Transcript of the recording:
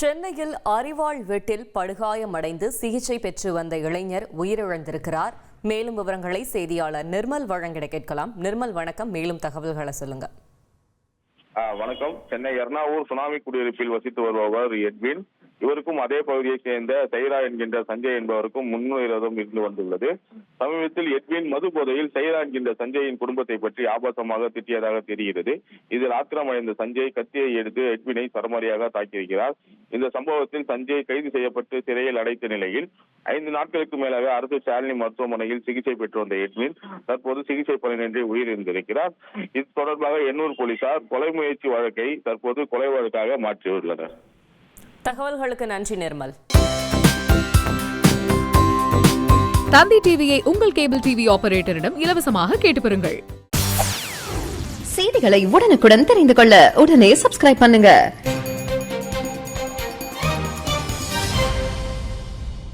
சென்னையில் அரிவாள் வெட்டில் படுகாயமடைந்து சிகிச்சை பெற்று வந்த இளைஞர் உயிரிழந்திருக்கிறார். மேலும் விவரங்களை செய்தியாளர் நிர்மல் வழங்கிட கேட்கலாம். நிர்மல், வணக்கம். மேலும் தகவல்களை சொல்லுங்க. வணக்கம். சென்னை எர்ணாவூர் சுனாமி குடியிருப்பில் வசித்து வருபவர் எட்வின். இவருக்கும் அதே பகுதியைச் சேர்ந்த சைரா என்கின்ற சஞ்சய் என்பவருக்கும் முன்விரோதம் இருந்து வந்துள்ளது. சமீபத்தில் எட்வின் மது போதையில் சைரா என்கின்ற சஞ்சயின் குடும்பத்தை பற்றி ஆபாசமாக திட்டியதாக தெரிகிறது. இதில் ஆத்திரமடைந்த சஞ்சய் கத்தியை எடுத்து எட்வினை சரமாரியாக தாக்கியிருக்கிறார். இந்த சம்பவத்தில் சஞ்சய் கைது செய்யப்பட்டு சிறையில் அடைத்த நிலையில் 5 நாட்களுக்கு மேலாக அரசு ஸ்டாலினி மருத்துவமனையில் சிகிச்சை பெற்று வந்த எட்வின் தற்போது சிகிச்சை பலனின்றி உயிரிழந்திருக்கிறார். இது தொடர்பாக எண்ணூர் போலீசார் கொலை முயற்சி வழக்கை தற்போது கொலை வழக்காக மாற்றியுள்ளனர். தகவல்களுக்கு நன்றி நிர்மல். தந்தி டிவியை உங்கள் கேபிள் டிவி ஆபரேட்டரிடம் இலவசமாக கேட்டு பெறுங்கள். செய்திகளை உடனுக்குடன் தெரிந்து கொள்ள உடனே சப்ஸ்கிரைப் பண்ணுங்க.